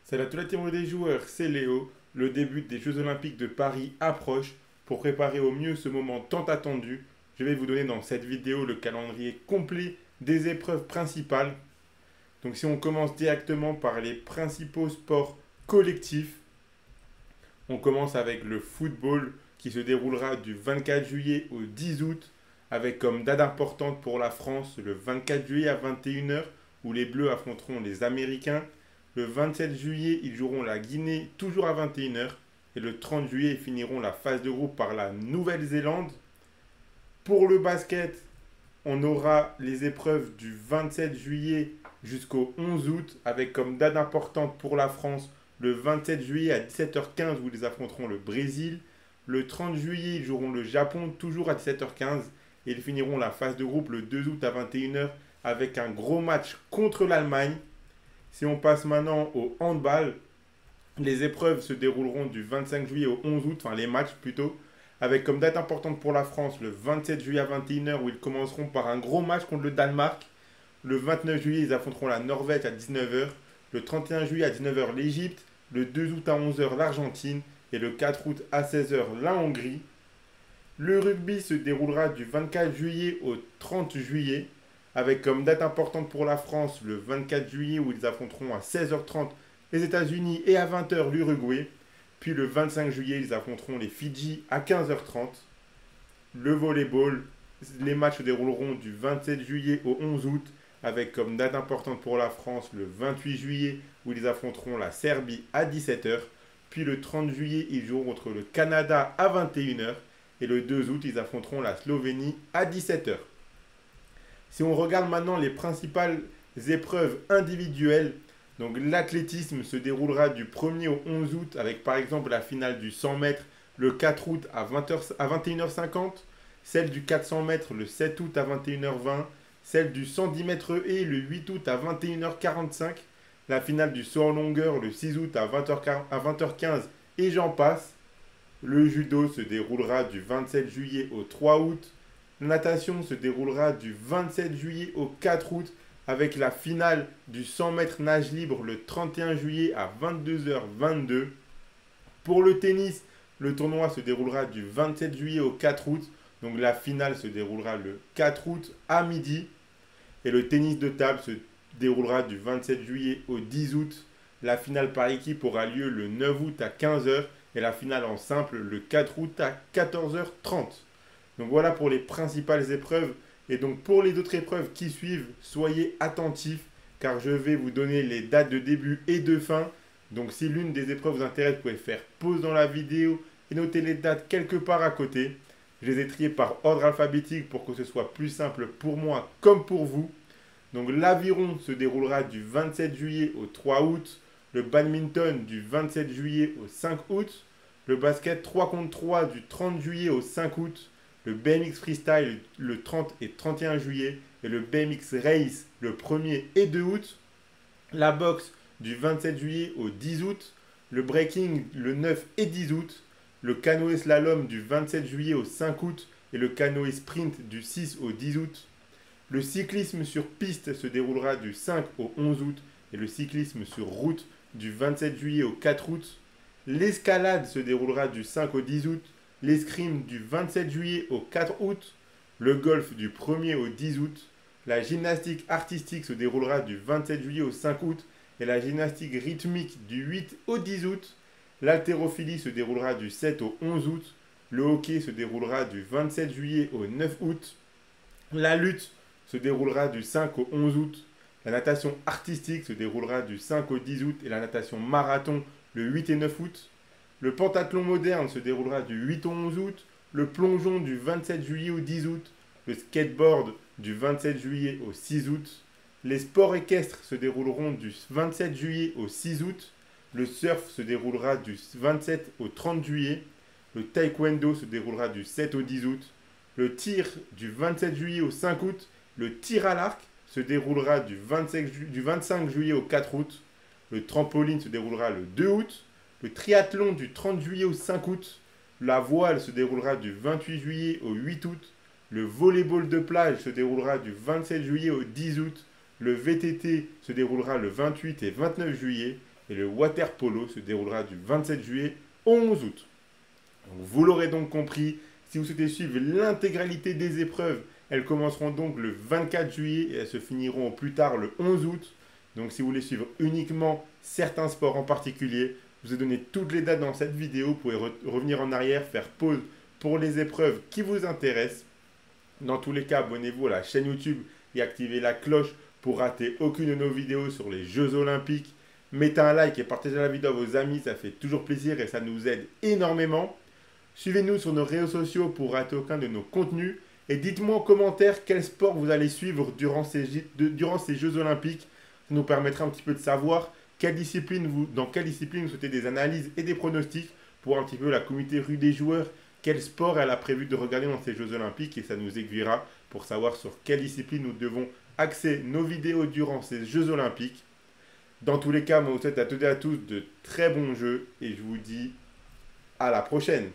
Salut à toute la team des joueurs, c'est Léo. Le début des Jeux Olympiques de Paris approche. Pour préparer au mieux ce moment tant attendu, je vais vous donner dans cette vidéo le calendrier complet des épreuves principales. Donc si on commence directement par les principaux sports collectifs, on commence avec le football qui se déroulera du 24 juillet au 10 août avec comme date importante pour la France le 24 juillet à 21 h où les Bleus affronteront les Américains. Le 27 juillet, ils joueront la Guinée toujours à 21 h. Et le 30 juillet, ils finiront la phase de groupe par la Nouvelle-Zélande. Pour le basket, on aura les épreuves du 27 juillet jusqu'au 11 août avec comme date importante pour la France le 27 juillet à 17 h 15 où ils affronteront le Brésil. Le 30 juillet, ils joueront le Japon toujours à 17 h 15 et ils finiront la phase de groupe le 2 août à 21 h avec un gros match contre l'Allemagne. Si on passe maintenant au handball, les épreuves se dérouleront du 25 juillet au 11 août, enfin les matchs plutôt, avec comme date importante pour la France le 27 juillet à 21 h où ils commenceront par un gros match contre le Danemark. Le 29 juillet, ils affronteront la Norvège à 19 h. Le 31 juillet à 19 h, l'Égypte. Le 2 août à 11 h, l'Argentine. Et le 4 août à 16 h, la Hongrie. Le rugby se déroulera du 24 juillet au 30 juillet, avec comme date importante pour la France le 24 juillet où ils affronteront à 16 h 30 les États-Unis et à 20 h l'Uruguay. Puis le 25 juillet, ils affronteront les Fidji à 15 h 30. Le volleyball, les matchs se dérouleront du 27 juillet au 11 août avec comme date importante pour la France le 28 juillet où ils affronteront la Serbie à 17 h. Puis le 30 juillet, ils joueront contre le Canada à 21 h. Et le 2 août, ils affronteront la Slovénie à 17 h. Si on regarde maintenant les principales épreuves individuelles, donc l'athlétisme se déroulera du 1er au 11 août avec par exemple la finale du 100 mètres le 4 août à 21 h 50, celle du 400 mètres le 7 août à 21 h 20, celle du 110 mètres haies le 8 août à 21 h 45, la finale du saut en longueur le 6 août à 20h15 et j'en passe. Le judo se déroulera du 27 juillet au 3 août. La natation se déroulera du 27 juillet au 4 août avec la finale du 100 mètres nage libre le 31 juillet à 22 h 22. Pour le tennis, le tournoi se déroulera du 27 juillet au 4 août. Donc la finale se déroulera le 4 août à midi. Et le tennis de table se déroulera du 27 juillet au 10 août. La finale par équipe aura lieu le 9 août à 15 h et la finale en simple le 4 août à 14 h 30. Donc voilà pour les principales épreuves. Et donc pour les autres épreuves qui suivent, soyez attentifs car je vais vous donner les dates de début et de fin. Donc si l'une des épreuves vous intéresse, vous pouvez faire pause dans la vidéo et noter les dates quelque part à côté. Je les ai triées par ordre alphabétique pour que ce soit plus simple pour moi comme pour vous. Donc l'aviron se déroulera du 27 juillet au 3 août, le badminton du 27 juillet au 5 août, le basket 3 contre 3 du 30 juillet au 5 août, le BMX freestyle le 30 et 31 juillet et le BMX race le 1er et 2 août, la boxe du 27 juillet au 10 août, le breaking le 9 et 10 août, le canoë slalom du 27 juillet au 5 août et le canoë sprint du 6 au 10 août. Le cyclisme sur piste se déroulera du 5 au 11 août et le cyclisme sur route du 27 juillet au 4 août. L'escalade se déroulera du 5 au 10 août, l'escrime du 27 juillet au 4 août, le golf du 1er au 10 août, la gymnastique artistique se déroulera du 27 juillet au 5 août et la gymnastique rythmique du 8 au 10 août, l'haltérophilie se déroulera du 7 au 11 août, le hockey se déroulera du 27 juillet au 9 août, la lutte se déroulera du 5 au 11 août, la natation artistique se déroulera du 5 au 10 août et la natation marathon le 8 et 9 août. Le pentathlon moderne se déroulera du 8 au 11 août, le plongeon du 27 juillet au 10 août, le skateboard du 27 juillet au 6 août. Les sports équestres se dérouleront du 27 juillet au 6 août, le surf se déroulera du 27 au 30 juillet, le taekwondo se déroulera du 7 au 10 août, le tir du 27 juillet au 5 août, le tir à l'arc se déroulera du 25 juillet au 4 août, le trampoline se déroulera le 2 août, le triathlon du 30 juillet au 5 août, la voile se déroulera du 28 juillet au 8 août, le volleyball de plage se déroulera du 27 juillet au 10 août, le VTT se déroulera le 28 et 29 juillet, et le water polo se déroulera du 27 juillet au 11 août. Donc, vous l'aurez donc compris, si vous souhaitez suivre l'intégralité des épreuves, elles commenceront donc le 24 juillet et elles se finiront au plus tard le 11 août. Donc si vous voulez suivre uniquement certains sports en particulier, je vous ai donné toutes les dates dans cette vidéo. Vous pouvez revenir en arrière, faire pause pour les épreuves qui vous intéressent. Dans tous les cas, abonnez-vous à la chaîne YouTube et activez la cloche pour rater aucune de nos vidéos sur les Jeux Olympiques. Mettez un like et partagez la vidéo à vos amis, ça fait toujours plaisir et ça nous aide énormément. Suivez-nous sur nos réseaux sociaux pour rater aucun de nos contenus. Et dites-moi en commentaire quel sport vous allez suivre durant ces Jeux Olympiques. Ça nous permettra un petit peu de savoir dans quelle discipline vous souhaitez des analyses et des pronostics pour un petit peu la communauté rue des joueurs, quel sport elle a prévu de regarder dans ces Jeux Olympiques et ça nous aiguillera pour savoir sur quelle discipline nous devons axer nos vidéos durant ces Jeux Olympiques. Dans tous les cas, moi je vous souhaite à toutes et à tous de très bons jeux et je vous dis à la prochaine.